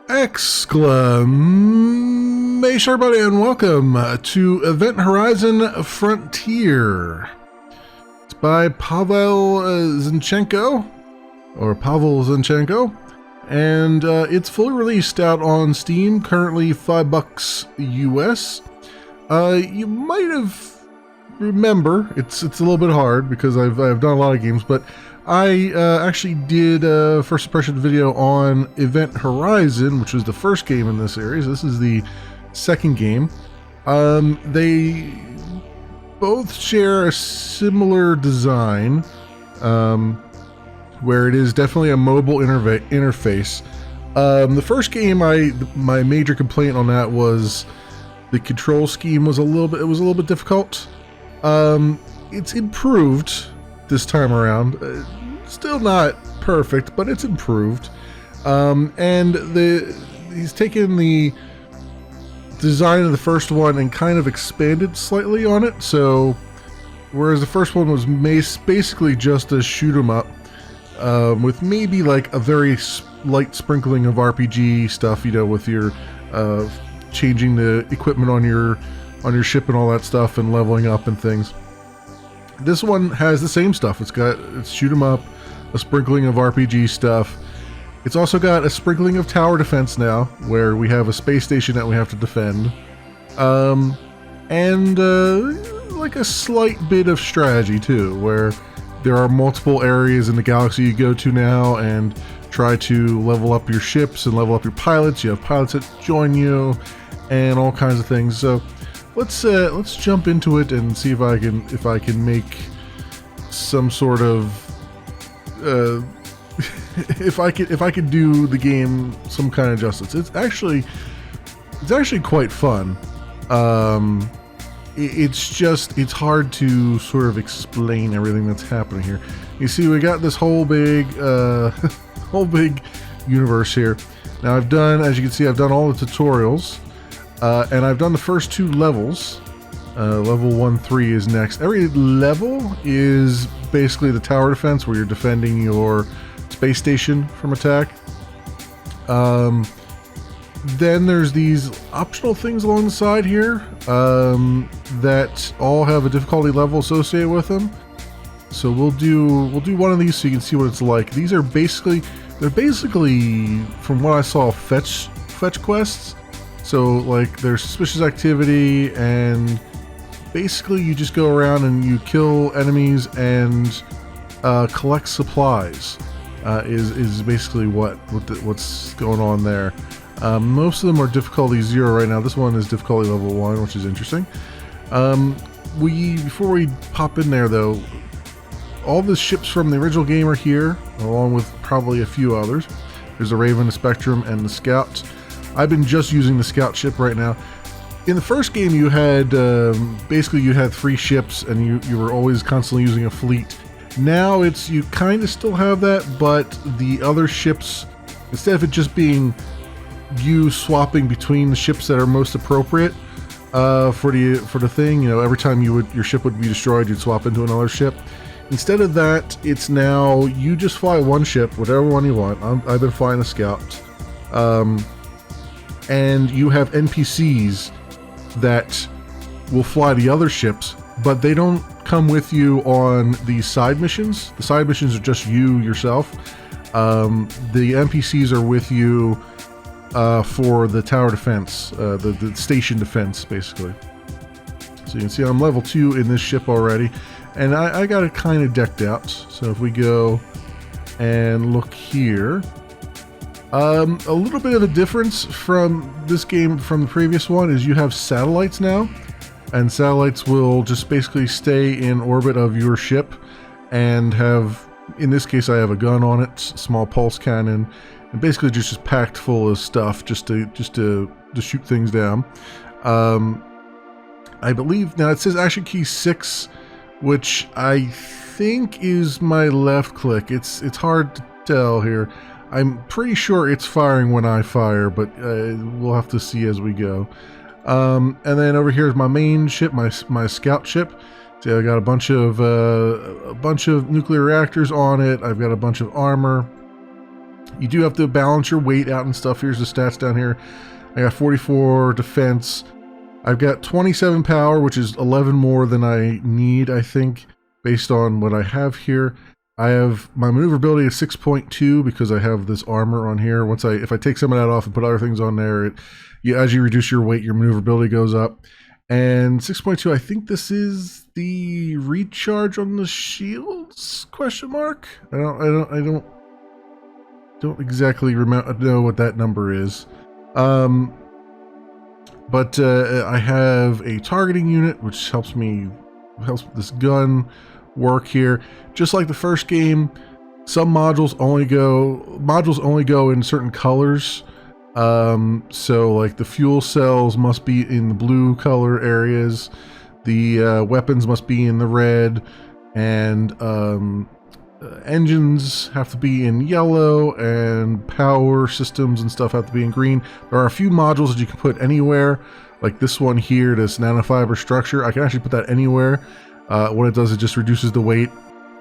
Exclamation, everybody, and welcome to Event Horizon Frontier. It's by Pavel Zinchenko, and it's fully released out on Steam, currently $5 US. You might have remember, it's a little bit hard because I've done a lot of games, but I actually did a first impression video on Event Horizon, which was the first game in this series. This is the second game. They both share a similar design, where it is definitely a mobile interface. The first game, my major complaint on that was the control scheme was a little bit difficult. It's improved this time around. Still not perfect, but it's improved. And he's taken the design of the first one and kind of expanded slightly on it. So whereas the first one was basically just a shoot 'em up, with maybe like a very light sprinkling of RPG stuff, with your changing the equipment on your ship and all that stuff and leveling up and things. This one has the same stuff. It's shoot 'em up, a sprinkling of RPG stuff. It's also got a sprinkling of tower defense now, where we have a space station that we have to defend. And like a slight bit of strategy too, where there are multiple areas in the galaxy you go to now and try to level up your ships and level up your pilots. You have pilots that join you and all kinds of things. So let's jump into it and see if I can make some sort of if I could do the game some kind of justice. It's actually quite fun. It's hard to sort of explain everything that's happening here. You see, we got this whole big universe here. Now as you can see, I've done all the tutorials. And I've done the first two levels. Level 1-3 is next. Every level is basically the tower defense, where you're defending your space station from attack. Then there's these optional things along the side here that all have a difficulty level associated with them. So we'll do one of these so you can see what it's like. These are basically from what I saw, fetch quests. So like there's suspicious activity, and basically you just go around and you kill enemies and collect supplies. Is basically what's going on there. Most of them are difficulty 0 right now. This one is difficulty level 1, which is interesting. Before we pop in there though, all the ships from the original game are here, along with probably a few others. There's the Raven, the Spectrum, and the Scout. I've been just using the Scout ship right now. In the first game, you had basically you had 3 ships, and you were always constantly using a fleet. Now you kind of still have that, but the other ships, instead of it just being you swapping between the ships that are most appropriate for the thing, every time your ship would be destroyed, you'd swap into another ship. Instead of that, it's now you just fly one ship, whatever one you want. I've been flying a Scout. And you have NPCs that will fly the other ships, but they don't come with you on these side missions. The side missions are just you yourself. The NPCs are with you for the tower defense, the station defense, basically. So you can see I'm level 2 in this ship already, and I got it kind of decked out. So if we go and look here, a little bit of a difference from this game from the previous one is you have satellites now, and satellites will just basically stay in orbit of your ship and have, in this case I have a gun on it, small pulse cannon, and basically just packed full of stuff just to shoot things down. I believe now it says action key 6, which I think is my left click. It's hard to tell here. I'm pretty sure it's firing when I fire, but we'll have to see as we go. And then over here is my main ship, my Scout ship. So I got a bunch of nuclear reactors on it. I've got a bunch of armor. You do have to balance your weight out and stuff. Here's the stats down here. I got 44 defense. I've got 27 power, which is 11 more than I need, I think, based on what I have here. I have my maneuverability is 6.2 because I have this armor on here. If I take some of that off and put other things on there, as you reduce your weight, your maneuverability goes up. And 6.2, I think this is the recharge on the shields? Question mark. I don't exactly know what that number is. But I have a targeting unit, which helps this gun work here. Just like the first game, some modules only go in certain colors. So like the fuel cells must be in the blue color areas, the weapons must be in the red, and engines have to be in yellow, and power systems and stuff have to be in green. There are a few modules that you can put anywhere, like this one here, this nanofiber structure. I can actually put that anywhere. What it does, it just reduces the weight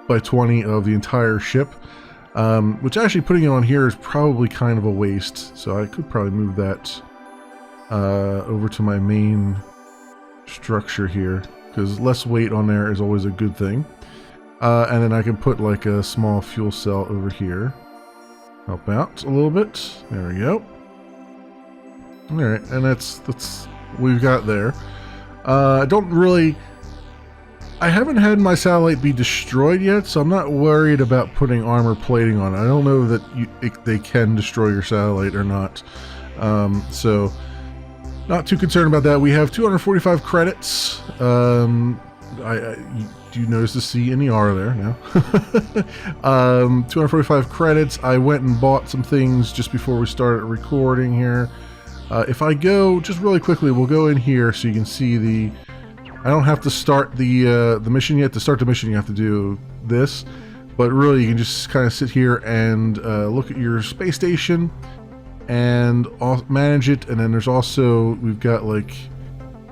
by 20 of the entire ship, which actually putting it on here is probably kind of a waste, so I could probably move that over to my main structure here, because less weight on there is always a good thing. And then I can put like a small fuel cell over here. Help out a little bit. There we go. Alright, and that's what we've got there. I haven't had my satellite be destroyed yet, so I'm not worried about putting armor plating on it. I don't know that they can destroy your satellite or not. So not too concerned about that. We have 245 credits. You notice the C and the R there now. 245 credits. I went and bought some things just before we started recording here. If I go, just really quickly, we'll go in here so you can see I don't have to start the mission yet. To start the mission, you have to do this. But really, you can just kind of sit here and look at your space station and manage it. And then there's also, we've got like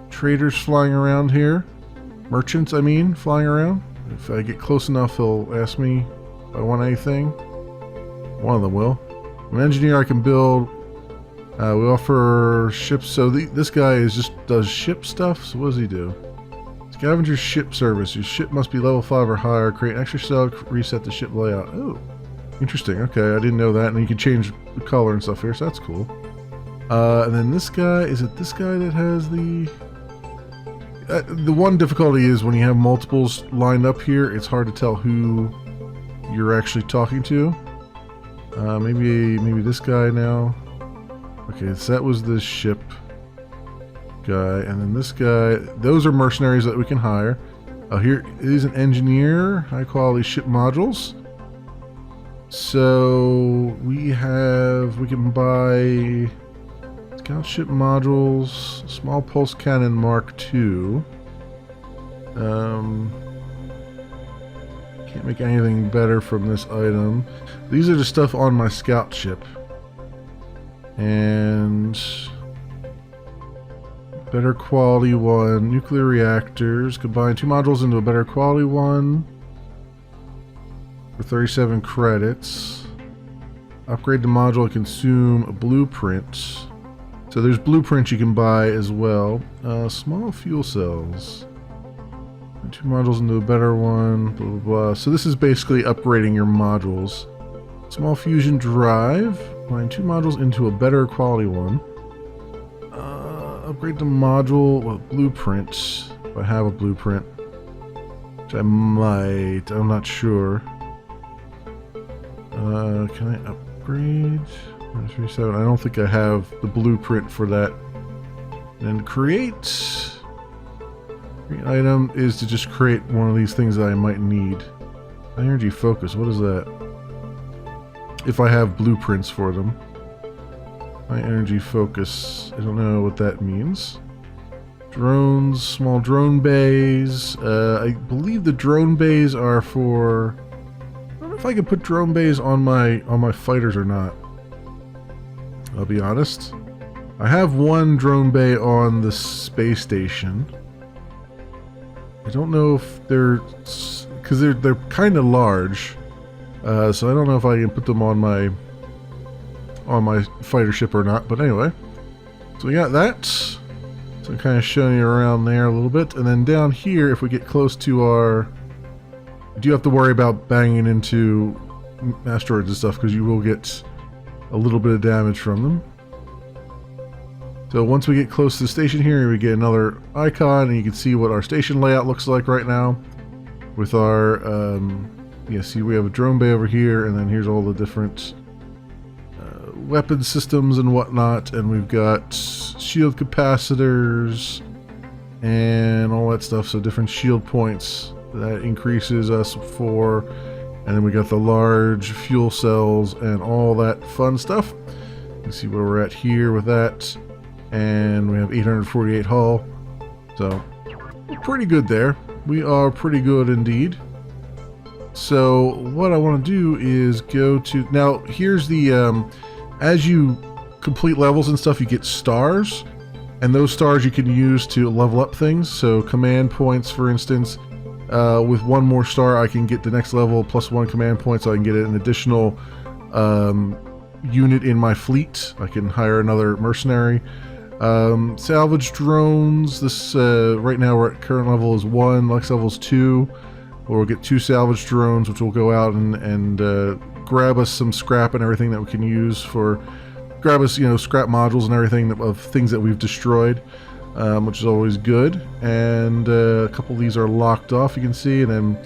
traders flying around here. Merchants, I mean, flying around. If I get close enough, he'll ask me if I want anything. One of them will. I'm an engineer. I can build. We offer ships. So this guy does ship stuff. So what does he do? Scavenger ship service. Your ship must be level 5 or higher. Create an extra cell. Reset the ship layout. Oh, interesting. Okay, I didn't know that. And you can change the color and stuff here. So that's cool. And then this guy. Is it this guy that has the one difficulty is when you have multiples lined up here, it's hard to tell who you're actually talking to. Maybe this guy now. Okay, so that was the ship guy, and then this guy. Those are mercenaries that we can hire. Here is an engineer, high quality ship modules. So we can buy scout ship modules, small pulse cannon Mark II. Can't make anything better from this item. These are the stuff on my scout ship. And better quality one, nuclear reactors. Combine 2 modules into a better quality one for 37 credits. Upgrade the module and consume a blueprint. So there's blueprints you can buy as well. Small fuel cells. 2 modules into a better one, blah, blah, blah. So this is basically upgrading your modules. Small fusion drive. Combine 2 modules into a better quality one. Upgrade the module with blueprint. If I have a blueprint. Which I might. I'm not sure. Can I upgrade? 137. I don't think I have the blueprint for that. And create item is to just create one of these things that I might need. Energy focus. What is that? If I have blueprints for them. My energy focus. I don't know what that means. Drones, small drone bays. I believe the drone bays are for. I don't know if I can put drone bays on my fighters or not. I'll be honest. I have one drone bay on the space station. I don't know if because they're kind of large. So I don't know if I can put them on my on my fighter ship or not, but anyway. So we got that. So I'm kind of showing you around there a little bit. And then down here, if we get close to our... You do have to worry about banging into asteroids and stuff, because you will get a little bit of damage from them. So once we get close to the station here, we get another icon, and you can see what our station layout looks like right now. With our, yeah, see we have a drone bay over here, and then here's all the different weapon systems and whatnot, and we've got shield capacitors and all that stuff, so different shield points that increases us for, and then we got the large fuel cells and all that fun stuff. You can see where we're at here with that, and we have 848 hull, so we're pretty good there. We are pretty good indeed. So what I want to do is go to, now here's the as you complete levels and stuff, you get stars, and those stars you can use to level up things. So command points, for instance, with one more star I can get the next level plus 1 command point, so I can get an additional unit in my fleet. I can hire another mercenary. Salvage drones, this right now we're at current level is 1, next level is 2, or we'll get 2 salvage drones, which will go out and grab us some scrap and everything that we can use for, grab us, you know, scrap modules and everything of things that we've destroyed, which is always good. And a couple of these are locked off, you can see. And then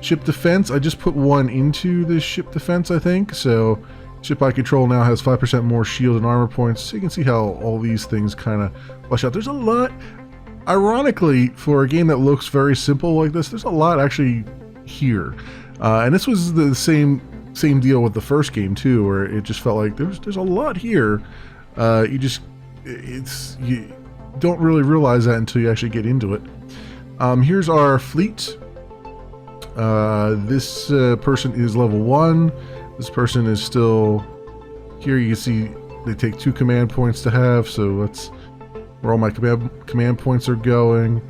ship defense, I just put 1 into this ship defense, I think. So ship I control now has 5% more shield and armor points, so you can see how all these things kind of flesh out. There's a lot, ironically, for a game that looks very simple like this, there's a lot actually here. And this was the same deal with the first game too, where it just felt like there's a lot here. You don't really realize that until you actually get into it. Here's our fleet. This person is level 1. This person is still here. You can see they take 2 command points to have, so that's where all my command points are going.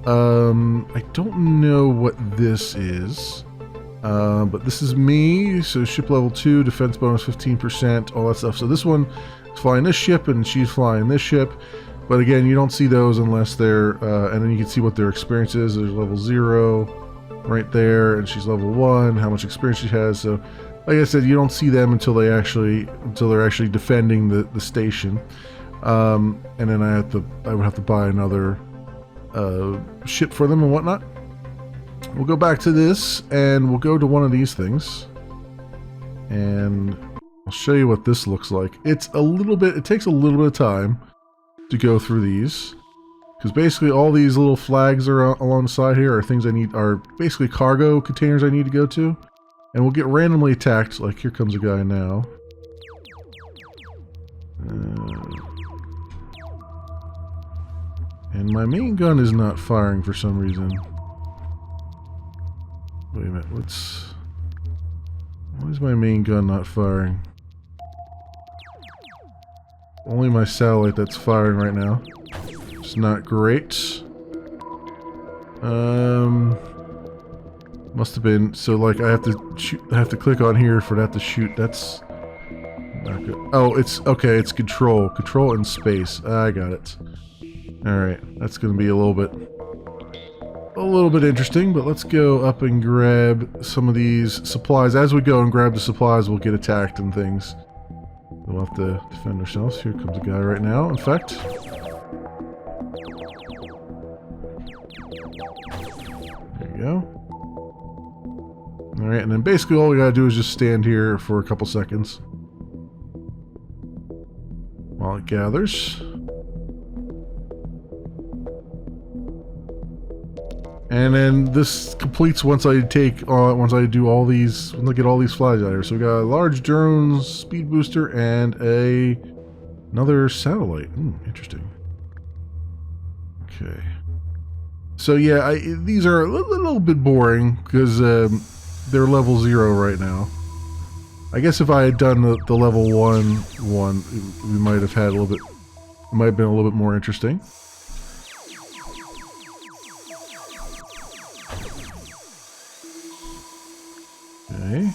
I don't know what this is. But this is me, so ship level 2, defense bonus 15%, all that stuff. So this one is flying this ship, and she's flying this ship. But again, you don't see those unless they're, and then you can see what their experience is. There's level 0 right there, and she's level 1, how much experience she has. So, like I said, you don't see them until they're actually defending the station. And then I would have to buy another ship for them and whatnot. We'll go back to this, and we'll go to one of these things, and I'll show you what this looks like. It takes a little bit of time to go through these, because basically all these little flags are along the side here are things are basically cargo containers I need to go to, and we'll get randomly attacked. Like, here comes a guy now. And my main gun is not firing for some reason. Wait a minute, why is my main gun not firing? Only my satellite that's firing right now. It's not great. Must have been, so like I have to click on here for that to shoot. That's not good. Oh, it's okay, it's control and space. I got it. Alright, that's gonna be a little bit interesting, but let's go up and grab some of these supplies. As we go and grab the supplies, we'll get attacked and things. We'll have to defend ourselves. Here comes a guy right now, in fact. There you go. Alright, and then basically all we gotta do is just stand here for a couple seconds while it gathers. And then this completes once I do all these, look at all these flies out here. So we got a large drone, speed booster, and another satellite. Interesting. Okay. So yeah, these are a little bit boring because they're level 0 right now. I guess if I had done the level 1, we might have had it might have been a little bit more interesting. Okay.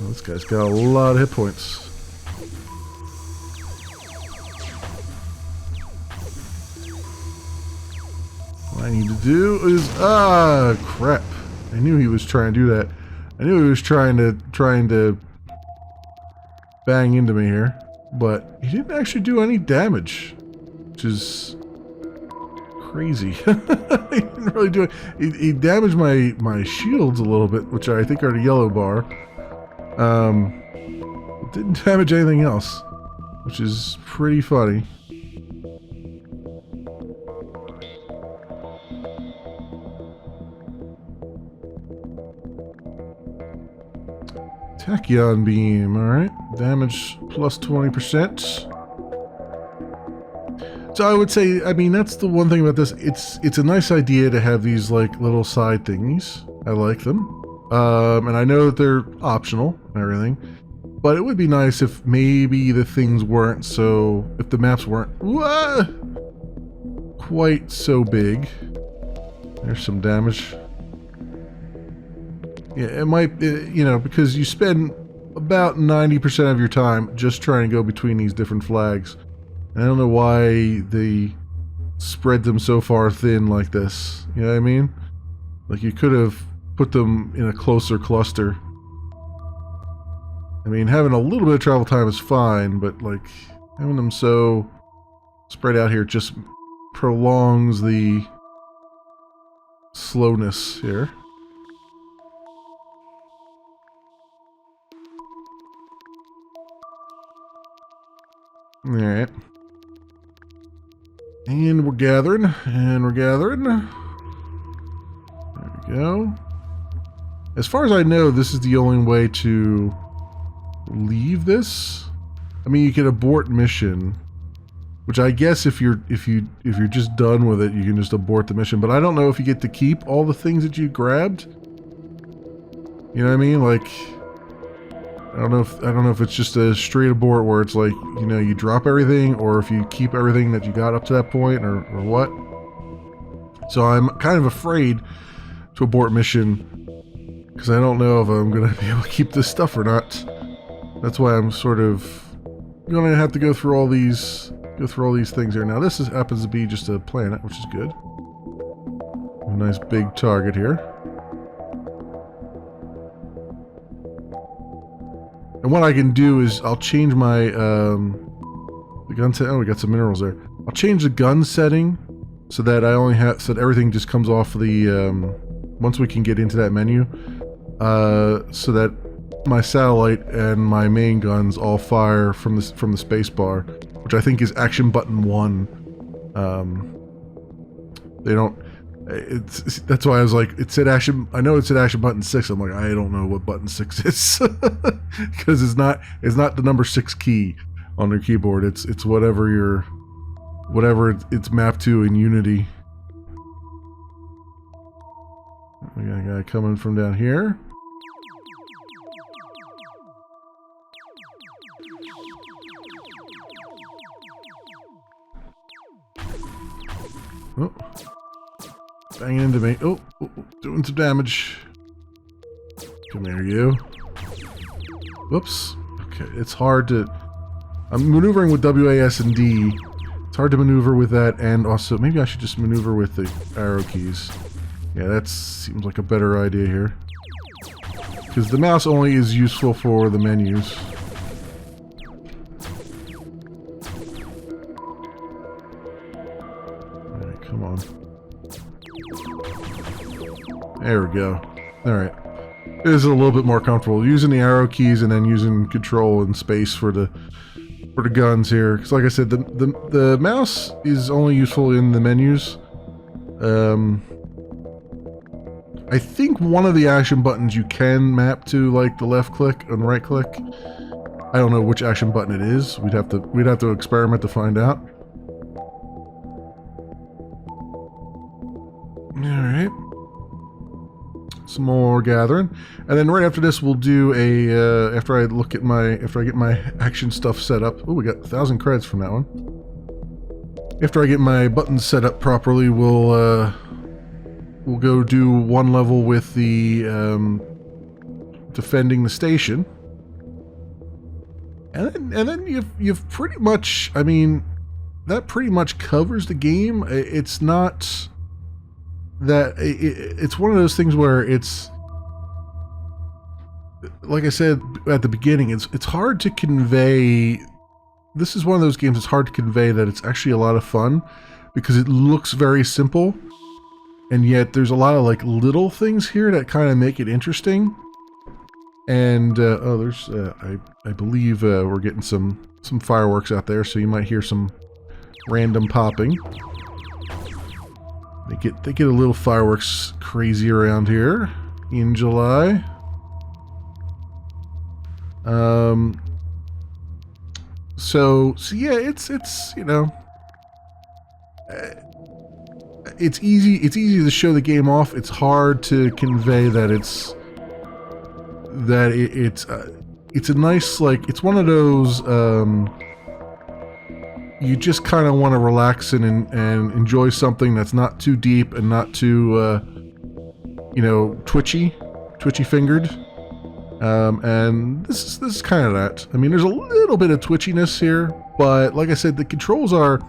Oh, this guy's got a lot of hit points. What I need to do is crap. I knew he was trying to do that. I knew he was trying to bang into me here, but he didn't actually do any damage, which is crazy. He didn't really do it. He damaged my shields a little bit, which I think are the yellow bar. Didn't damage anything else, which is pretty funny. Tachyon beam, alright. Damage plus 20%. So I would say, I mean, that's the one thing about this. It's a nice idea to have these like little side thingies. I like them. And I know that they're optional and everything. But it would be nice if maybe the things weren't so, if the maps weren't quite so big. There's some damage. Yeah, it might, you know, because you spend about 90% of your time just trying to go between these different flags. And I don't know why they spread them so far thin like this. You know what I mean? Like you could have put them in a closer cluster. I mean, having a little bit of travel time is fine, but like having them so spread out here just prolongs the slowness here. Alright. And we're gathering, and we're gathering. There we go. As far as I know, this is the only way to leave this. I mean, you can abort mission, which I guess if you're just done with it, you can just abort the mission. But I don't know if you get to keep all the things that you grabbed. You know what I mean? Like, I don't know if it's just a straight abort where it's like, you know, you drop everything, or if you keep everything that you got up to that point, or what. So I'm kind of afraid to abort mission because I don't know if I'm gonna be able to keep this stuff or not. That's why I'm sort of gonna have to go through all these things here. Now this happens to be just a planet, which is good. A nice big target here. And what I can do is I'll change my the gun set. Oh, we got some minerals there. I'll change the gun setting so that I only have so that everything just comes off the once we can get into that menu, so that my satellite and my main guns all fire from the space bar, which I think is action button 1. They don't. That's why I was like, it said action. I know it said action button 6. I'm like, I don't know what button 6 is because it's not the number 6 key on your keyboard. It's whatever it's mapped to in Unity. We got a guy coming from down here. Oh. Banging into me. Oh, doing some damage. Come here, you. Whoops. Okay, it's hard to... I'm maneuvering with WAS and D. It's hard to maneuver with that, and also maybe I should just maneuver with the arrow keys. Yeah, that seems like a better idea here. Because the mouse only is useful for the menus. Alright, come on. There we go. Alright. It is a little bit more comfortable using the arrow keys and then using control and space for the guns here. Because like I said, the mouse is only useful in the menus. I think one of the action buttons you can map to like the left click and right click. I don't know which action button it is. We'd have to experiment to find out. Alright. Some more gathering, and then right after this we'll do a after I get my action stuff set up. Oh, we got 1,000 credits from that one. After I get my buttons set up properly, we'll we'll go do one level with the defending the station, and then you've pretty much, I mean, that pretty much covers the game. It's not that it's one of those things where it's, like I said at the beginning, it's hard to convey. This is one of those games it's hard to convey that it's actually a lot of fun, because it looks very simple, and yet there's a lot of like little things here that kind of make it interesting. And oh, there's I believe we're getting some fireworks out there, so you might hear some random popping. They get a little fireworks crazy around here in July. So yeah, it's you know, it's easy to show the game off. It's hard to convey that it's a nice, like, it's one of those you just kind of want to relax and enjoy something that's not too deep and not too you know, twitchy fingered. And this is kind of that. I mean, there's a little bit of twitchiness here, but like I said, the controls are,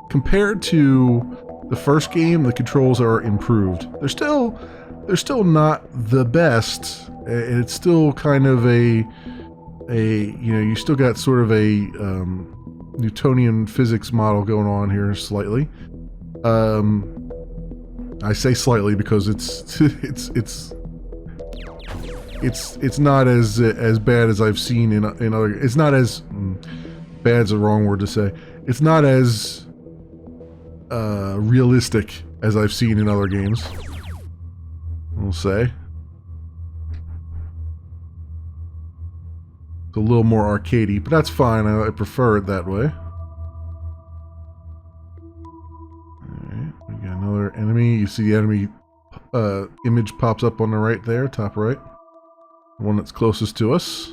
compared to the first game, the controls are improved. They're still not the best. It's still kind of a you know, you still got sort of a Newtonian physics model going on here slightly. I say slightly because it's not as bad as I've seen in other. It's not as bad's the wrong word to say. It's not as realistic as I've seen in other games, we'll say. It's a little more arcadey, but that's fine. I prefer it that way. Alright, we got another enemy. You see the enemy image pops up on the right there, top right. The one that's closest to us.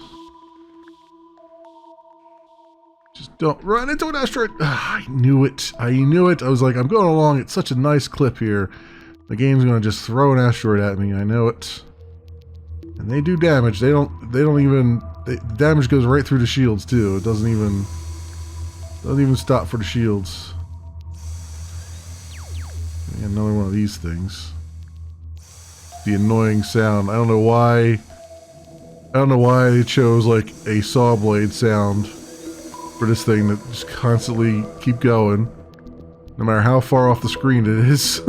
Just don't run into an asteroid. I knew it. I was like, I'm going along. It's such a nice clip here. The game's going to just throw an asteroid at me. I know it. And they do damage. They don't even... The damage goes right through the shields too. It doesn't even stop for the shields. Another one of these things. The annoying sound. I don't know why they chose like a saw blade sound for this thing that just constantly keep going, no matter how far off the screen it is.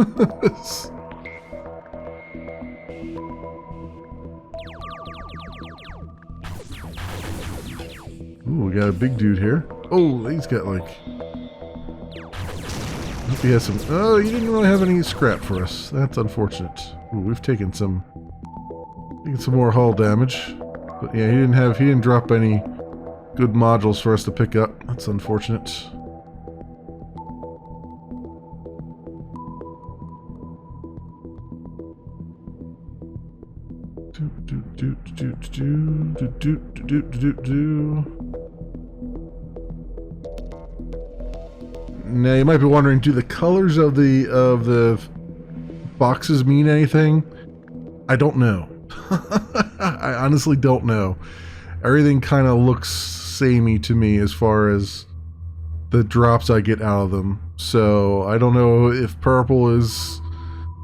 Ooh, we got a big dude here. Oh, he's got like... I hope he has some... Oh, he didn't really have any scrap for us. That's unfortunate. Ooh, we've taken some more hull damage. But yeah, he didn't drop any good modules for us to pick up. That's unfortunate. Now you might be wondering, do the colors of the boxes mean anything? I don't know. I honestly don't know. Everything kind of looks samey to me as far as the drops I get out of them. So I don't know if purple is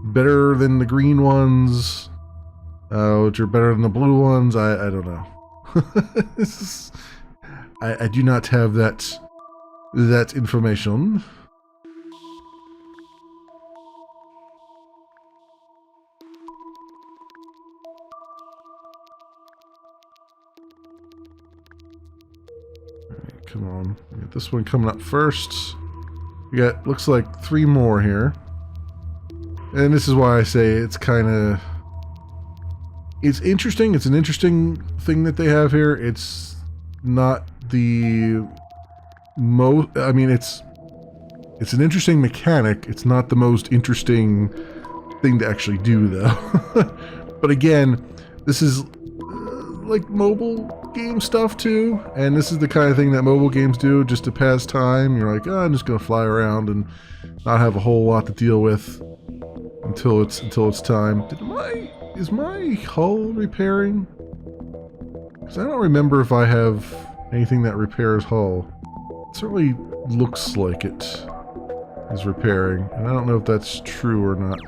better than the green ones, which are better than the blue ones. I don't know. I do not have that information. Alright, come on. We got this one coming up first. We got, looks like 3 more here. And this is why I say it's kind of... It's interesting. It's an interesting thing that they have here. It's not the most... I mean, it's an interesting mechanic. It's not the most interesting thing to actually do, though. But again, this is like mobile game stuff, too. And this is the kind of thing that mobile games do just to pass time. You're like, oh, I'm just going to fly around and not have a whole lot to deal with. until it's time. Is my hull repairing? Because I don't remember if I have anything that repairs hull. It certainly looks like it is repairing, and I don't know if that's true or not.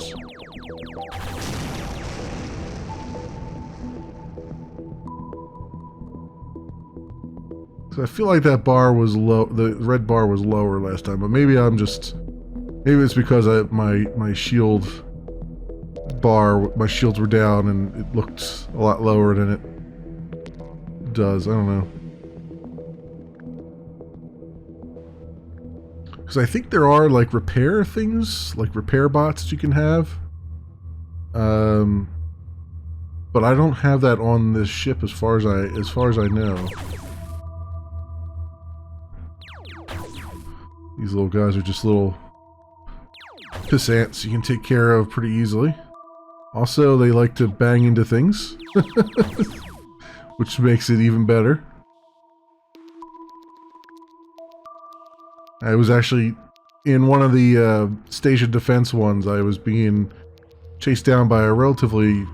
So I feel like that bar was low. The red bar was lower last time, but maybe maybe it's because my shield bar, my shields were down and it looked a lot lower than it does. I don't know. Because I think there are like repair things, like repair bots that you can have. But I don't have that on this ship as far as I know. These little guys are just little pissants you can take care of pretty easily. Also, they like to bang into things, which makes it even better. I was actually in one of the station defense ones. I was being chased down by a relatively,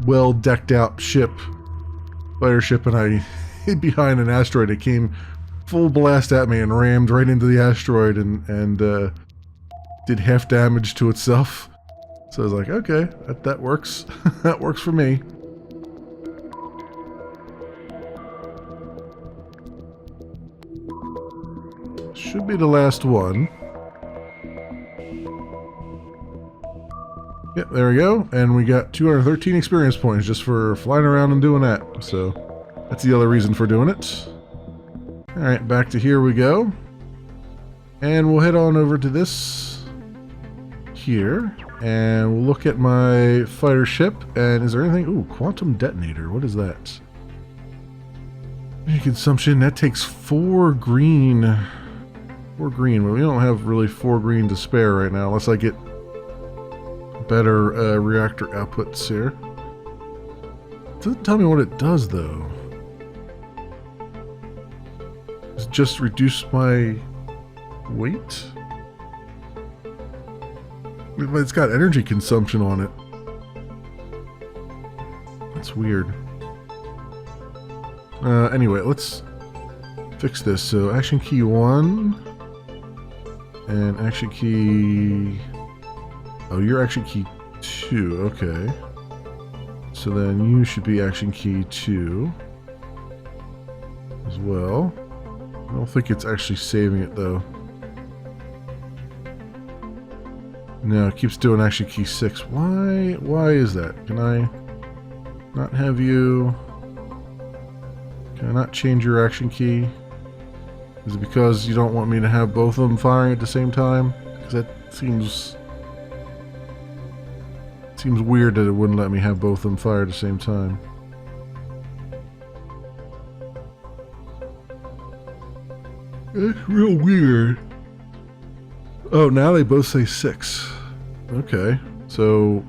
well decked out fighter ship, and I hid behind an asteroid. It came full blast at me and rammed right into the asteroid and did half damage to itself. So I was like, okay, that works. That works for me. Should be the last one. Yep, there we go. And we got 213 experience points just for flying around and doing that. So that's the other reason for doing it. Alright, back to here we go. And we'll head on over to this here. And we'll look at my fighter ship. And is there anything? Ooh, quantum detonator. What is that? Consumption. That takes 4 green. 4 green. Well, we don't have really 4 green to spare right now, unless I get better reactor outputs here. It doesn't tell me what it does, though. Does it just reduce my weight? But it's got energy consumption on it. That's weird. Anyway, let's fix this. So action key 1 and action key... Oh, you're action key 2. Okay. So then you should be action key 2 as well. I don't think it's actually saving it though. No, it keeps doing action key 6. Why is that? Can I not have you... Can I not change your action key? Is it because you don't want me to have both of them firing at the same time? Because that seems weird that it wouldn't let me have both of them fire at the same time. It's real weird. Oh, now they both say 6. Okay, so...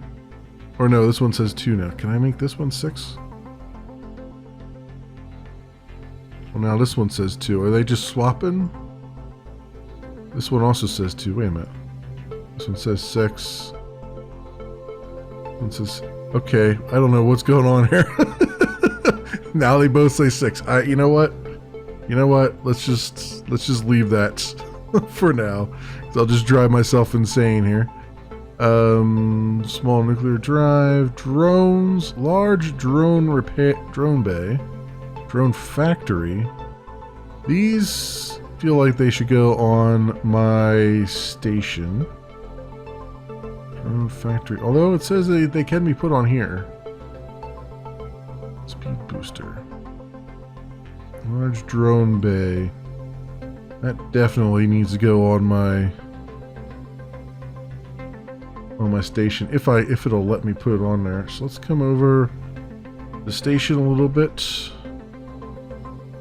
Or no, this one says 2 now. Can I make this one 6? Well, now this one says 2. Are they just swapping? This one also says 2. Wait a minute. This one says 6. This one says... Okay, I don't know what's going on here. Now they both say 6. You know what? You know what? Let's just leave that for now. I'll just drive myself insane here. Small nuclear drive, drones, large drone bay, drone factory. These feel like they should go on my station. Drone factory. Although it says they can be put on here. Speed booster. Large drone bay. That definitely needs to go on my station if it'll let me put it on there. So let's come over the station a little bit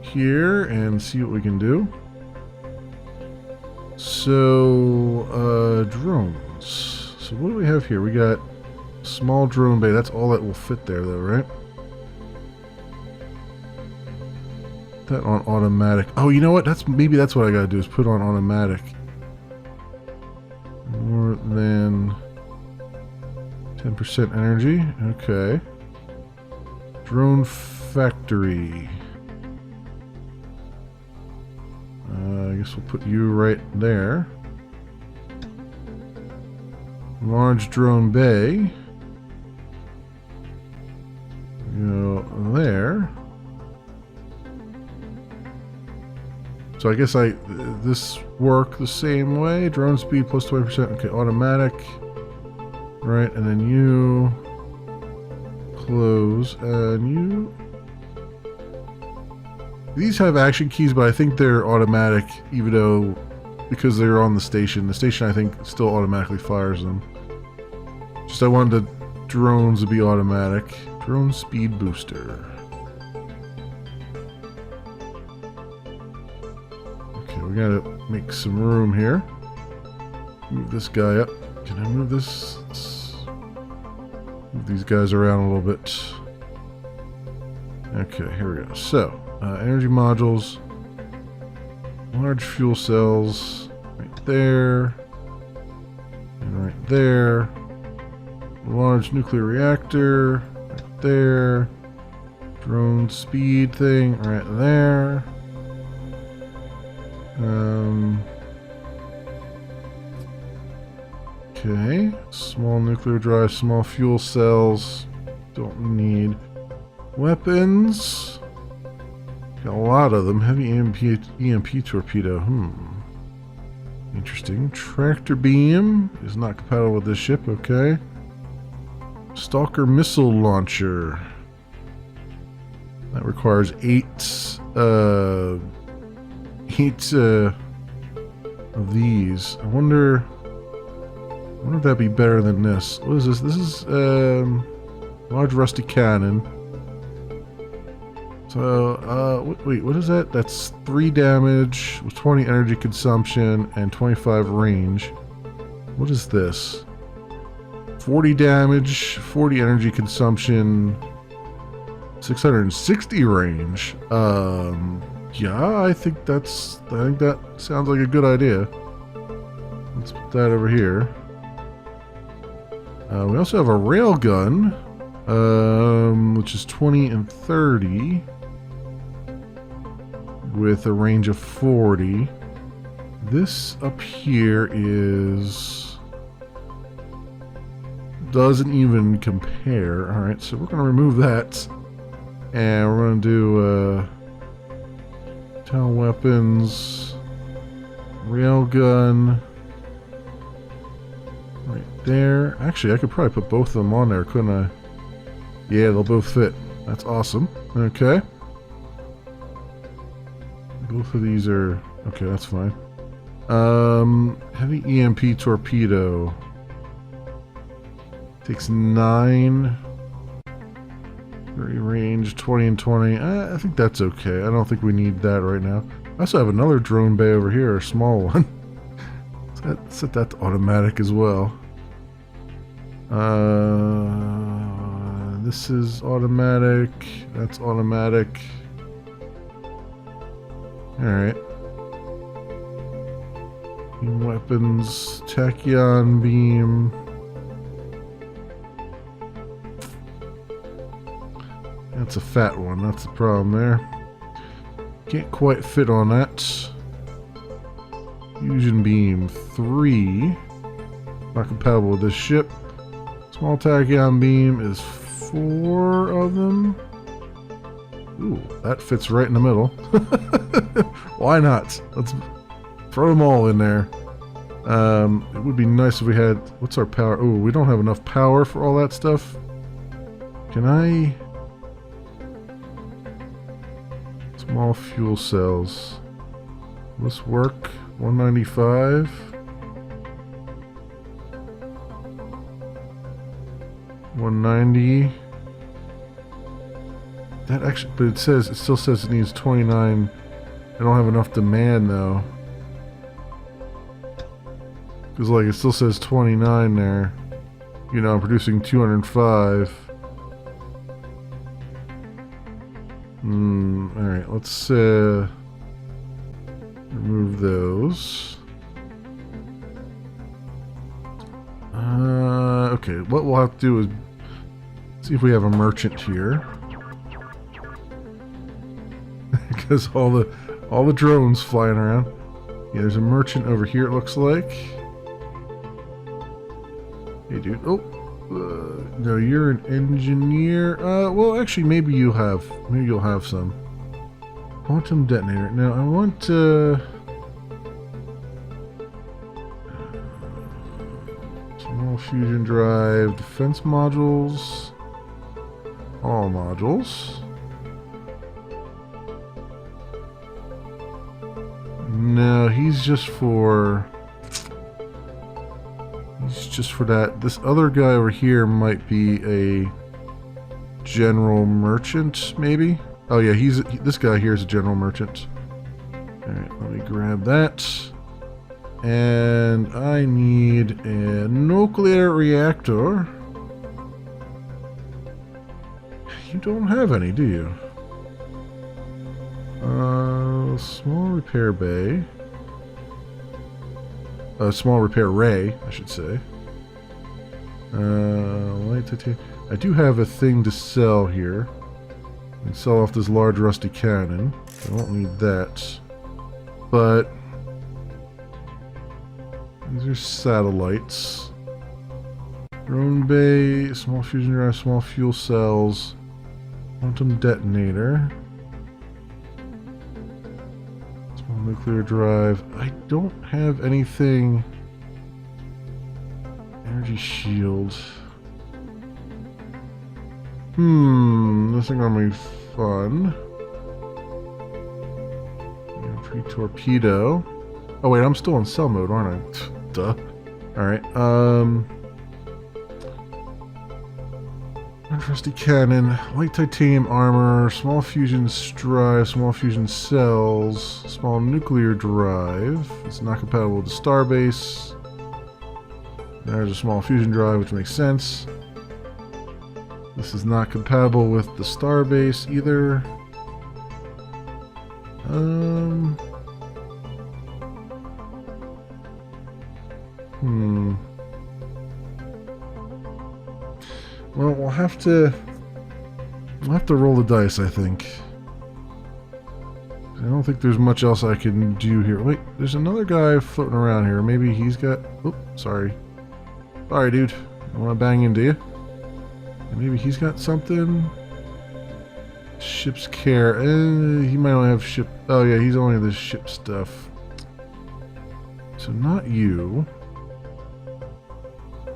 here and see what we can do. So drones. So what do we have here? We got small drone bay. That's all that will fit there though, right? That on automatic. Oh, you know what? Maybe that's what I gotta do is put on automatic. Or 10% energy. Okay. Drone factory. I guess we'll put you right there. Large drone bay. Go there. So I guess this work the same way. Drone speed plus 20%. Okay, automatic. Right, and then you close, and you. These have action keys, but I think they're automatic, even though because they're on the station. The station, I think, still automatically fires them. Just I wanted the drones to be automatic. Drone speed booster. Okay, we gotta make some room here. Move this guy up. Can I move this? Let's move these guys around a little bit. Okay, here we go. So, energy modules. Large fuel cells. Right there. And right there. Large nuclear reactor. Right there. Drone speed thing. Right there. Okay, small nuclear drive, small fuel cells. Don't need weapons. Got a lot of them. Heavy EMP torpedo. Interesting. Tractor beam is not compatible with this ship. Okay. Stalker missile launcher. That requires eight of these. I wonder if that'd be better than this. What is this? This is large rusty cannon. So wait, what is that? That's 3 damage with 20 energy consumption and 25 range. What is this? 40 damage, 40 energy consumption, 660 range. Yeah, I think that sounds like a good idea. Let's put that over here. We also have a railgun, which is 20 and 30, with a range of 40. This up here doesn't even compare. All right, so we're going to remove that, and we're going to do town weapons, railgun. Right there. Actually, I could probably put both of them on there, couldn't I? Yeah, they'll both fit. That's awesome. Okay. Both of these are... Okay, that's fine. Heavy EMP torpedo. Takes 9. Very range, 20 and 20. I think that's okay. I don't think we need that right now. I also have another drone bay over here, a small one. Set that to automatic as well. This is automatic. That's automatic. Alright. Weapons. Tachyon beam. That's a fat one. That's the problem there. Can't quite fit on that. Fusion beam 3. Not compatible with this ship. Small tachyon beam is 4 of them. Ooh, that fits right in the middle. Why not? Let's throw them all in there. It would be nice if we had... What's our power? Oh, we don't have enough power for all that stuff. Can I... Small fuel cells. Will this work? 195. $190. That actually, but it still says it needs 29. I don't have enough demand though. Because like it still says 29 there. You know, I'm producing 205. Alright, let's remove those. Okay, what we'll have to do is see if we have a merchant here. Because all the drones flying around. Yeah, there's a merchant over here, it looks like. Hey, dude. Oh, no, you're an engineer. Well, actually, maybe you'll have some. Quantum detonator. Now, I want small fusion drive, defense modules, all modules. No, he's just for that. This other guy over here might be a general merchant, maybe. Oh yeah, this guy here is a general merchant. All right, let me grab that. And I need a nuclear reactor. You don't have any, do you? Small repair bay. Small repair ray, I should say. Light titanium. I do have a thing to sell here. I can sell off this large rusty cannon. I won't need that. But these are satellites. Drone bay, small fusion drive, small fuel cells, quantum detonator. Nuclear drive. I don't have anything. Energy shield. This is gonna be fun. Emp Torpedo. Oh wait, I'm still in cell mode, aren't I? Duh. Alright, rusty cannon, light titanium armor, small fusion drive, small fusion cells, small nuclear drive. It's not compatible with the starbase. There's a small fusion drive, which makes sense. This is not compatible with the starbase either. Well, we'll have to roll the dice, I think. I don't think there's much else I can do here. Wait, there's another guy floating around here. Maybe he's got... Oh, sorry. Sorry, dude. I want to bang into you. Maybe he's got something. Ship's care. He might only have ship... Oh, yeah, he's only the ship stuff. So not you.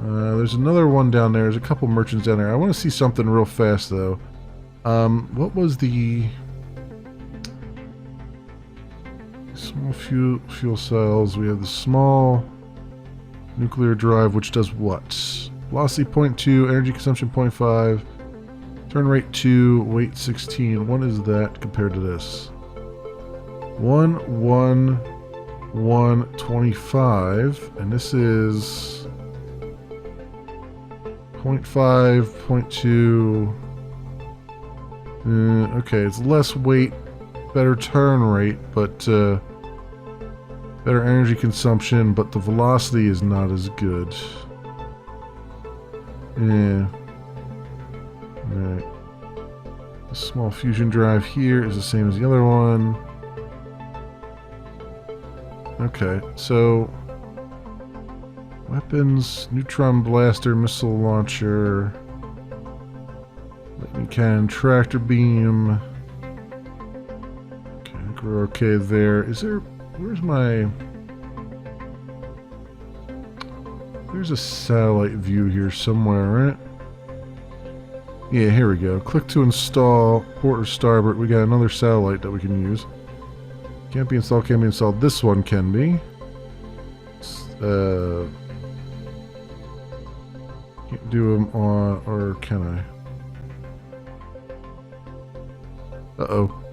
There's another one down there. There's a couple merchants down there. I want to see something real fast, though. What was the... Small fuel cells. We have the small nuclear drive, which does what? Velocity 0.2, energy consumption 0.5, turn rate 2, weight 16. What is that compared to this? 1, 1, 1, 25, and this is 0.5, 0.2. Okay, it's less weight, better turn rate, but better energy consumption, but the velocity is not as good. Yeah. Alright. The small fusion drive here is the same as the other one. Okay, so weapons, neutron blaster, missile launcher, lightning cannon, tractor beam. Okay, I think we're okay there. Is there... Where's my... There's a satellite view here somewhere, right? Yeah, here we go. Click to install port or starboard. We got another satellite that we can use. Can't be installed, can't be installed. This one can be. Can't do them on... Or can I? Uh-oh. I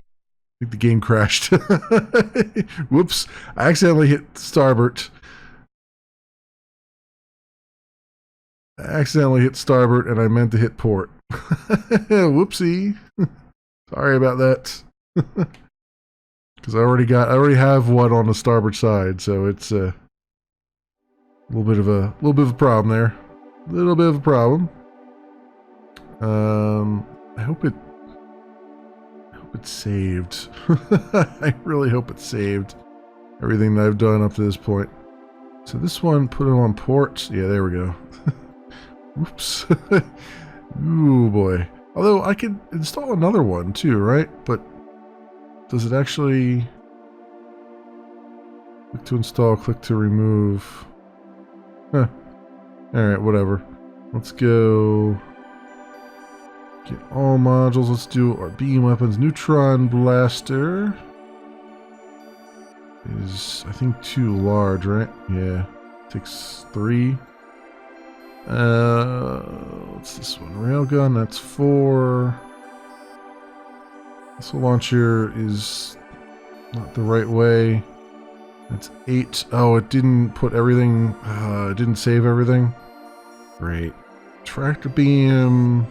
think the game crashed. Whoops. I accidentally hit starboard. And I meant to hit port. Whoopsie. Sorry about that. Because I already have one on the starboard side, so it's a little bit of a problem there. little bit of a problem. I hope it's saved. I really hope it's saved. Everything that I've done up to this point. So this one, put it on port. Yeah, there we go. Oops. Ooh, boy. Although I could install another one too, right? But does it actually... Click to install, click to remove. Huh. Alright, whatever. Let's go... Get all modules. Let's do our beam weapons. Neutron blaster is, I think, too large, right? Yeah. Takes 3. What's this one? Railgun, that's 4. Missile launcher is not the right way. That's 8. Oh, it didn't put everything. It didn't save everything. Great. Tractor beam.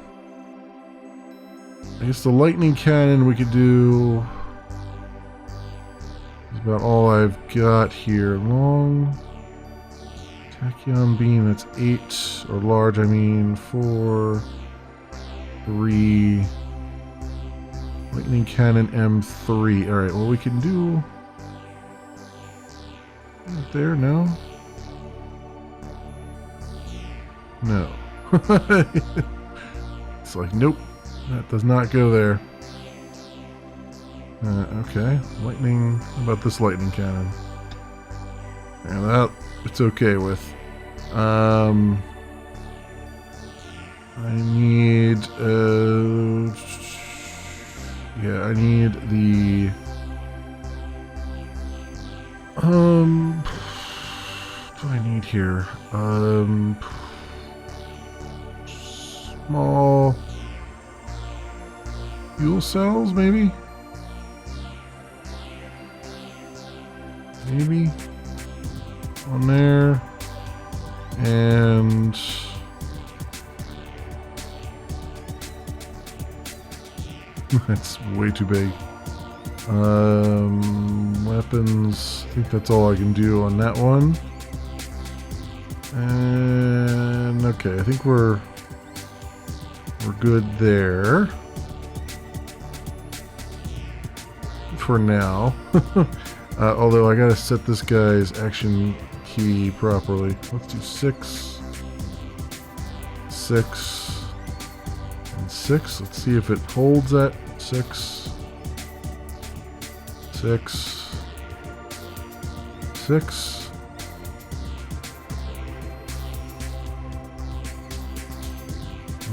I guess the lightning cannon we could do. Is about all I've got here. Long tachyon beam, that's 8, or large, I mean, 4, 3. Lightning cannon M3. Alright, well, we can do. Right there, no? No. It's like, nope. That does not go there. Okay. Lightning. How about this lightning cannon? Yeah, that it's okay with. I need. Yeah, I need the. What do I need here? Small. Fuel cells, maybe? Maybe? On there. And... that's way too big. Weapons. I think that's all I can do on that one. And... okay, I think we're good there. For now. Although I gotta set this guy's action key properly. Let's do 6, 6, and 6. Let's see if it holds that. 6, 6, 6.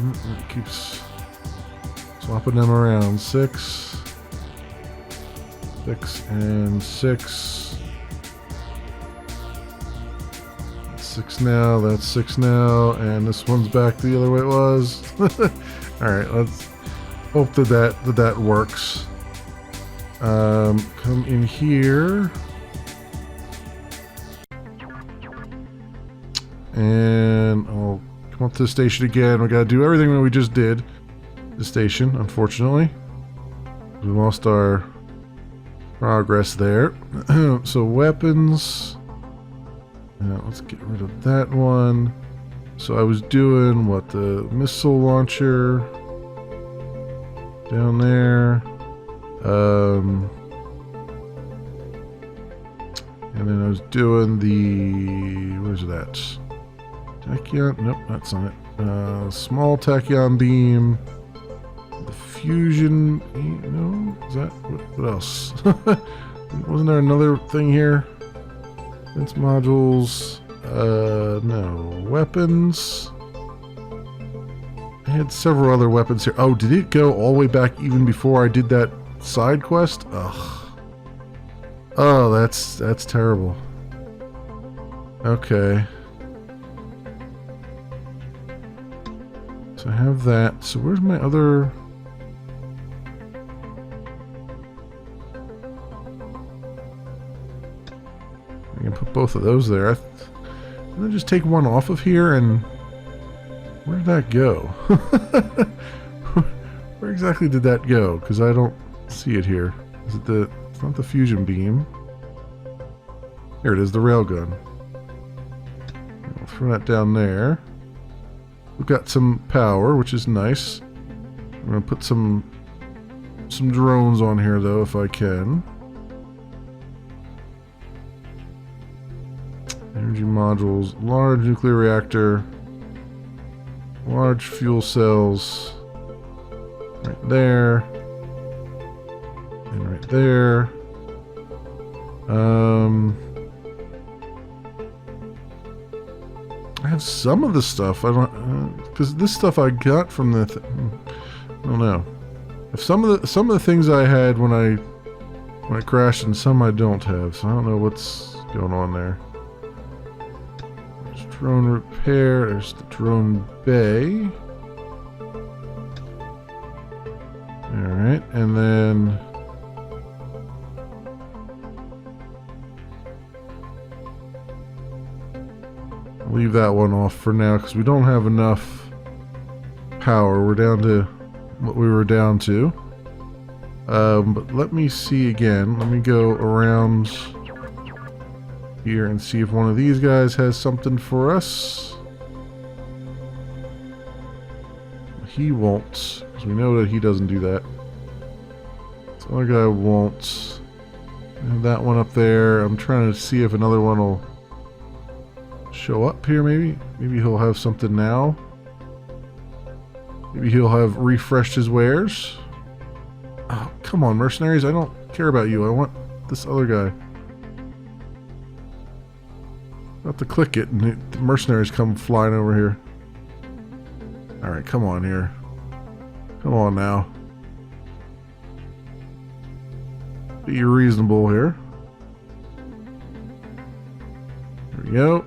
It keeps swapping them around. 6. 6 and 6. 6 now, that's 6 now, and this one's back the other way it was. Alright, let's hope that works. Come in here. And I'll come up to the station again. We gotta do everything that we just did. The station, unfortunately. We lost our progress there. So weapons. Let's get rid of that one. So I was doing what, the missile launcher down there. And then I was doing the, where's that? Tachyon? Nope, that's not it. Small tachyon beam. The fusion. No, is that what else? Wasn't there another thing here? Defense modules. No. Weapons. I had several other weapons here. Oh, did it go all the way back even before I did that side quest? Ugh. Oh, that's terrible. Okay. So I have that. So where's my other... I can put both of those there. And then just take one off of here and... Where did that go? Where exactly did that go? Because I don't see it here. Is it the... It's not the fusion beam. Here it is, the railgun. I'll throw that down there. we've got some power, which is nice. I'm gonna put some drones on here though, if I can. Energy modules, large nuclear reactor, large fuel cells, right there, and right there. I have some of the stuff. I don't, because this stuff I got from the. I don't know. If some of the things I had when I crashed, and some I don't have, so I don't know what's going on there. There's drone repair. There's the drone bay. All right, and then. Leave that one off for now because we don't have enough power. We're down to what we were down to. But let me see again. Let me go around here and see if one of these guys has something for us. He won't, because we know that he doesn't do that. This other guy won't. Have that one up there. I'm trying to see if another one will show up here, maybe he'll have something now. Maybe he'll have refreshed his wares. Oh, come on, mercenaries, I don't care about you. I want this other guy. About to click it and the mercenaries come flying over here. Alright, come on here. Come on now. Be reasonable here. There we go.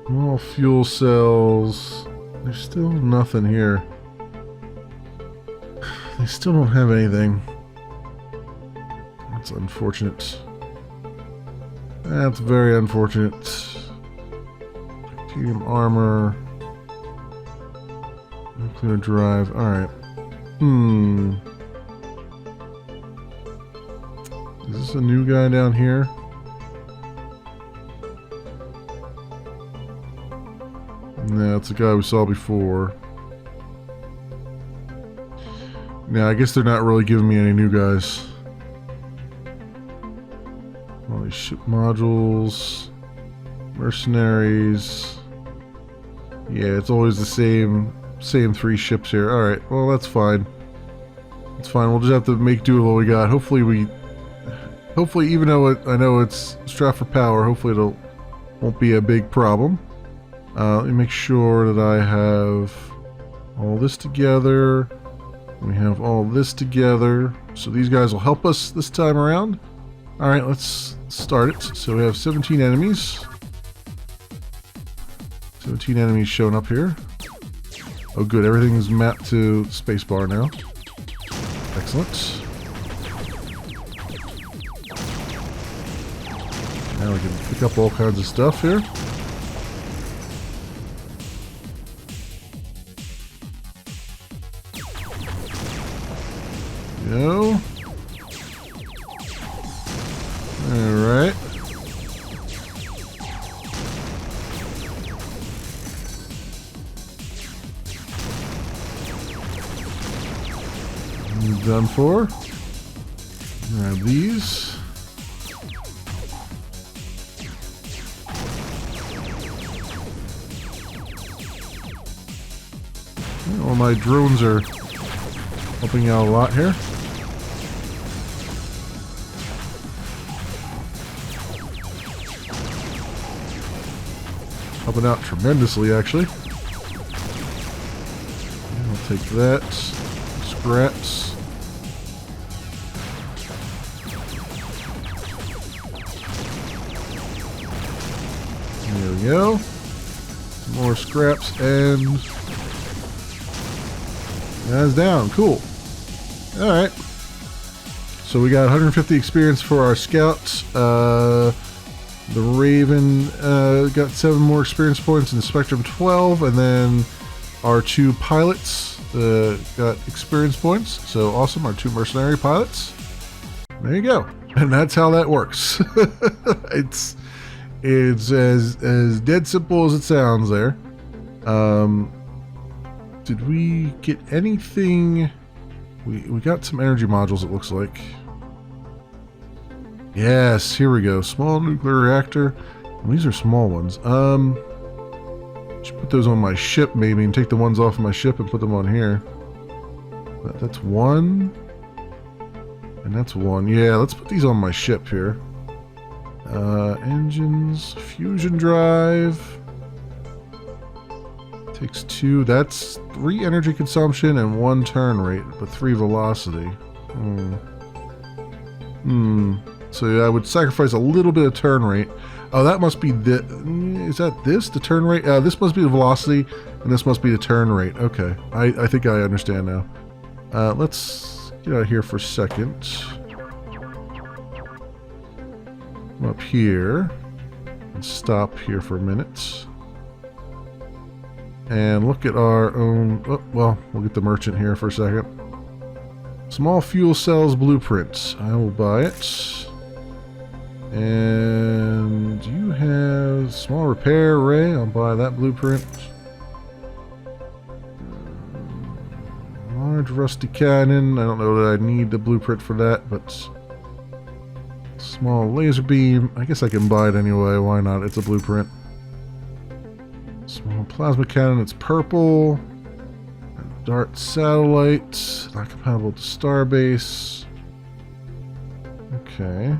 All fuel cells. There's still nothing here. They still don't have anything. That's unfortunate. That's very unfortunate. Titanium armor. Nuclear drive. Alright. Is this a new guy down here? No, it's a guy we saw before. Yeah, I guess they're not really giving me any new guys. All these ship modules, mercenaries. Yeah, it's always the same 3 ships here. Alright, well that's fine. It's fine, we'll just have to make do with what we got. Hopefully, even though I know it's strapped for power, hopefully it won't be a big problem. Let me make sure that I have all this together. We have all this together. So these guys will help us this time around. Alright, let's start it. So we have 17 enemies. 17 enemies showing up here. Oh good, everything's mapped to spacebar now. Excellent. Now we can pick up all kinds of stuff here. Go. Alright. Done for. Grab these. Well, my drones are helping out a lot here. Helping out tremendously, actually. I'll take that. Scraps. There we go. Some more scraps and that's down. Cool. Alright. So we got 150 experience for our scouts. The Raven got 7 more experience points, and the Spectrum 12, and then our 2 pilots got experience points. So awesome, our 2 mercenary pilots. There you go. And that's how that works. It's as dead simple as it sounds there. Did we get anything? We got some energy modules, it looks like. Yes, here we go. Small nuclear reactor. These are small ones. Should put those on my ship maybe and take the ones off of my ship and put them on here. That's one. And that's one. Yeah, let's put these on my ship here. Engines, fusion drive. Takes 2. That's 3 energy consumption and 1 turn rate, but 3 velocity. So yeah, I would sacrifice a little bit of turn rate. Oh, that must be the... Is that this? The turn rate? This must be the velocity, and this must be the turn rate. Okay, I think I understand now. Let's get out of here for a second. Come up here. And stop here for a minute. And look at our own... Oh, well, we'll get the merchant here for a second. Small fuel cells blueprint. I will buy it. And you have small repair array. I'll buy that blueprint. Large rusty cannon. I don't know that I need the blueprint for that, but small laser beam. I guess I can buy it anyway. Why not? It's a blueprint. Small plasma cannon. It's purple. Dart satellite. Not compatible to Starbase. Okay.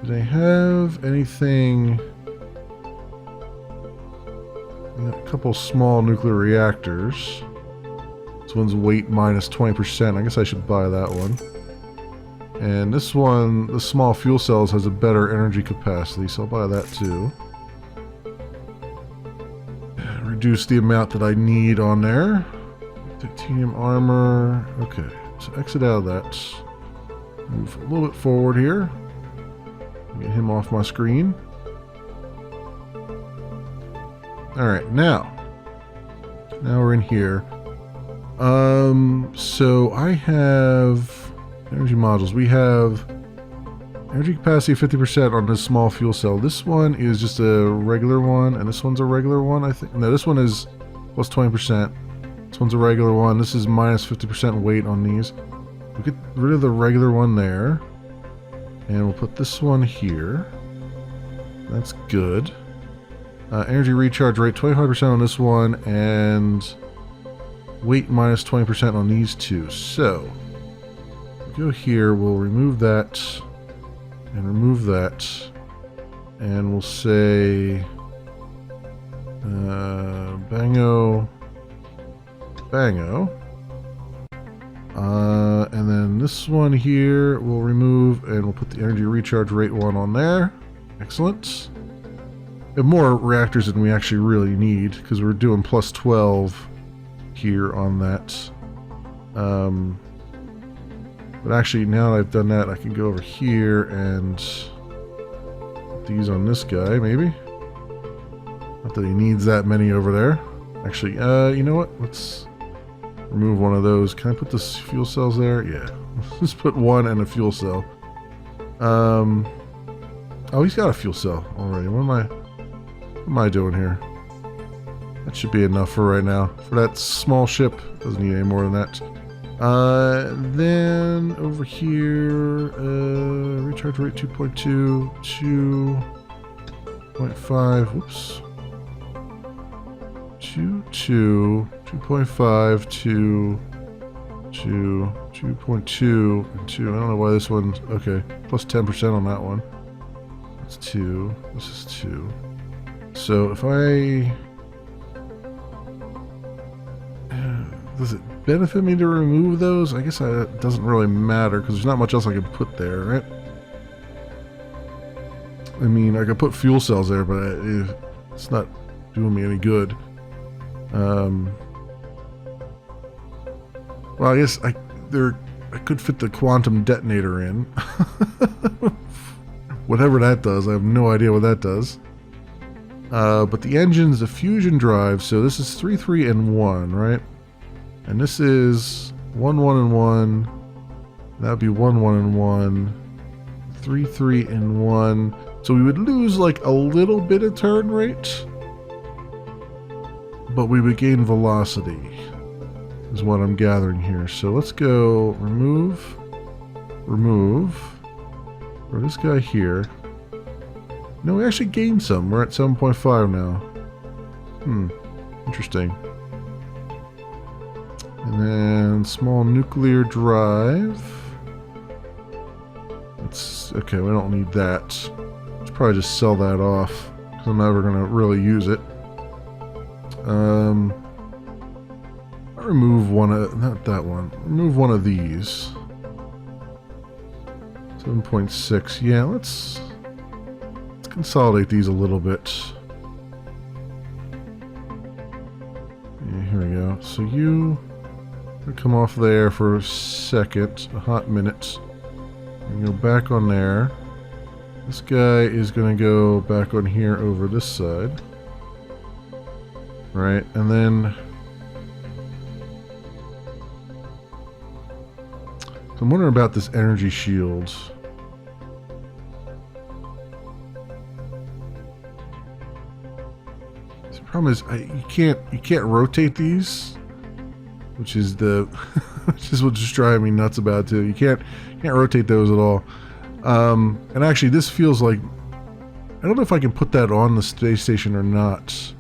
Do they have anything? A couple small nuclear reactors. This one's weight minus 20%. I guess I should buy that one. And this one, the small fuel cells, has a better energy capacity, so I'll buy that too. Reduce the amount that I need on there. Titanium armor. Okay, so exit out of that. Move a little bit forward here. Get him off my screen. Alright, now we're in here. So I have energy modules. We have energy capacity 50% on this small fuel cell. This one is just a regular one, and this one's a regular one, I think. No, this one is plus 20%. This one's a regular one. This is minus 50% weight on these. We'll get rid of the regular one there. And we'll put this one here. That's good. Energy recharge rate, 25% on this one, and weight minus 20% on these two. So, go here, we'll remove that, and remove that, and we'll say, bango, bango. And then this one here we'll remove, and we'll put the energy recharge rate one on there. Excellent. We have more reactors than we actually really need, because we're doing plus 12 here on that. But actually, now that I've done that, I can go over here and put these on this guy, maybe. Not that he needs that many over there. Actually, you know what? Let's remove one of those. Can I put the fuel cells there? Yeah. Let's put one and a fuel cell. Oh, he's got a fuel cell already. What am I doing here? That should be enough for right now. For that small ship, doesn't need any more than that. Then over here, recharge rate 2.2, 2.5, whoops. 2.5 to 2.2 and 2. I don't know why this one's okay. Plus 10% on that one. That's 2. This is 2. So if I... does it benefit me to remove those? I guess it doesn't really matter because there's not much else I can put there, right? I mean, I could put fuel cells there, but it's not doing me any good. Well, I guess I could fit the quantum detonator in. Whatever that does, I have no idea what that does. But the engine's a fusion drive, so this is 3, 3, and 1, right? And this is 1, 1, and 1. That would be 1, 1, and 1. 3, 3, and 1. So we would lose like a little bit of turn rate, but we would gain velocity, is what I'm gathering here. So let's go remove for this guy here. No, we actually gained some. We're at 7.5 now. Interesting. And then small nuclear drive. It's okay, we don't need that. Let's probably just sell that off, because I'm never going to really use it. I'll remove one of, not that one, remove one of these. 7.6, yeah, let's consolidate these a little bit. Yeah, here we go. So you come off there for a second, a hot minute, and go back on there. This guy is going to go back on here over this side. Right, and then so I'm wondering about this energy shield. The problem is you can't rotate these, which is which is what's just driving me nuts about it too. You can't rotate those at all. And actually, this feels like, I don't know if I can put that on the space station or not.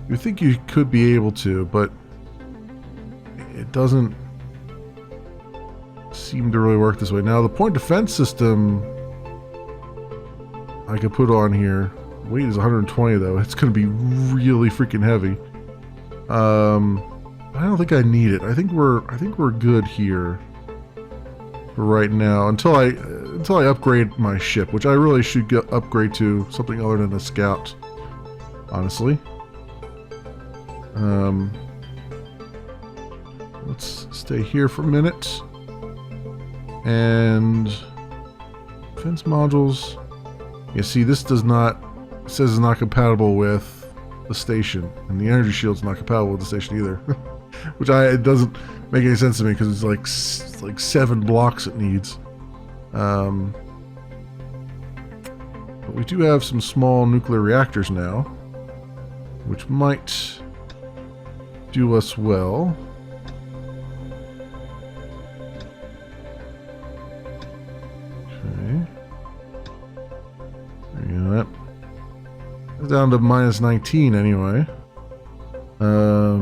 You think you could be able to, but it doesn't seem to really work this way. Now, the point defense system I could put on here. Weight is 120 though. It's going to be really freaking heavy. I don't think I need it. I think we're good here for right now until I upgrade my ship, which I really should upgrade to something other than a scout, honestly. Let's stay here for a minute. And defense modules. You see, this does not, it says it's not compatible with the station, and the energy shield's not compatible with the station either, which it doesn't make any sense to me because it's like 7 blocks it needs. But we do have some small nuclear reactors now, which might do us well. Okay. There you go. That's down to minus 19 anyway. I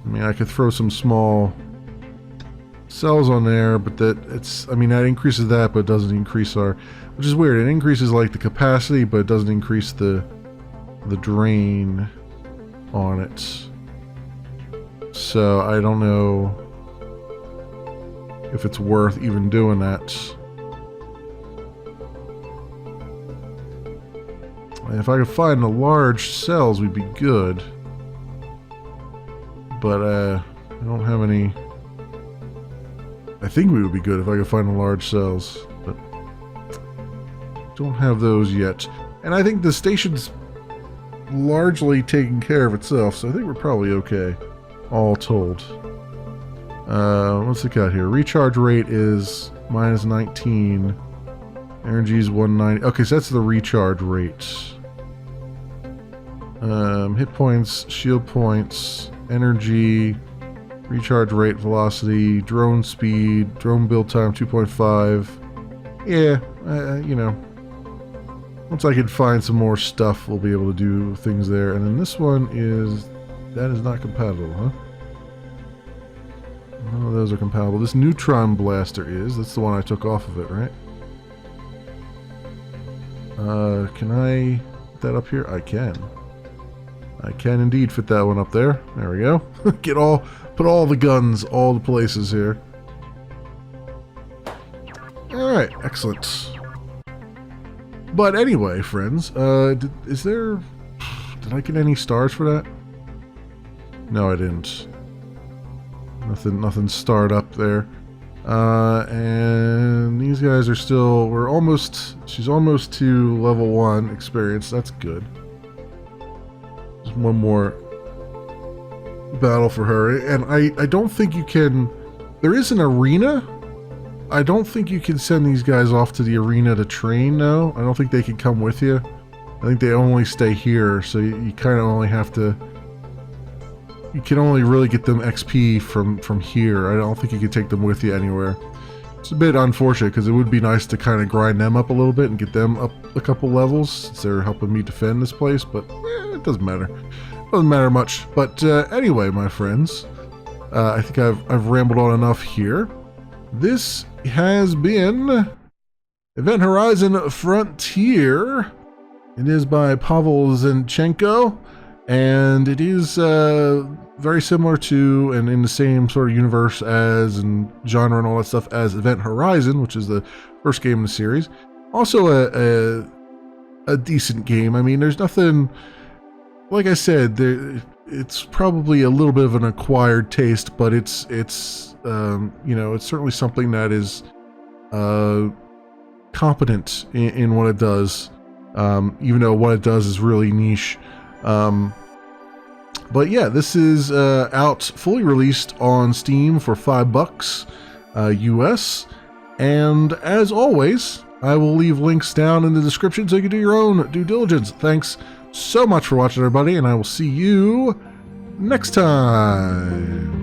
mean, I could throw some small cells on there, but that increases that, but it doesn't increase our, which is weird. It increases like the capacity, but it doesn't increase the drain on it. So I don't know if it's worth even doing that. And if I could find the large cells, we'd be good. But I don't have any. I think we would be good if I could find the large cells, but don't have those yet. And I think the station's largely taking care of itself, so I think we're probably okay, all told. What's it got here? Recharge rate is minus 19. Energy is 190. Okay, so that's the recharge rate. Hit points, shield points, energy, recharge rate, velocity, drone speed, drone build time 2.5. Yeah, you know, once I can find some more stuff, we'll be able to do things there. And then this one that is not compatible, huh? None of those are compatible. This neutron blaster is. That's the one I took off of it, right? Can I put that up here? I can. I can indeed fit that one up there. There we go. Put all the guns, all the places here. Alright, excellent. But anyway, friends, did I get any stars for that? No, I didn't. Nothing starred up there. And these guys are still, she's almost to level 1 experience. That's good. Just one more battle for her. And I don't think you can, there is an arena I don't think you can send these guys off to the arena to train, no. I don't think they can come with you. I think they only stay here, so you kind of only have to... You can only really get them XP from here. I don't think you can take them with you anywhere. It's a bit unfortunate, because it would be nice to kind of grind them up a little bit and get them up a couple levels, since they're helping me defend this place, but it doesn't matter. It doesn't matter much. But anyway, my friends, I think I've rambled on enough here. This has been Event Horizon Frontier. It is by Pavel Zinchenko, and it is very similar to and in the same sort of universe as and genre and all that stuff as Event Horizon, which is the first game in the series. Also a decent game. I mean, there's nothing, like I said, it's probably a little bit of an acquired taste, but it's you know, it's certainly something that is competent in what it does, even though what it does is really niche. But yeah, this is out fully released on Steam for $5 US, and as always, I will leave links down in the description so you can do your own due diligence. Thanks so much for watching, everybody, and I will see you next time.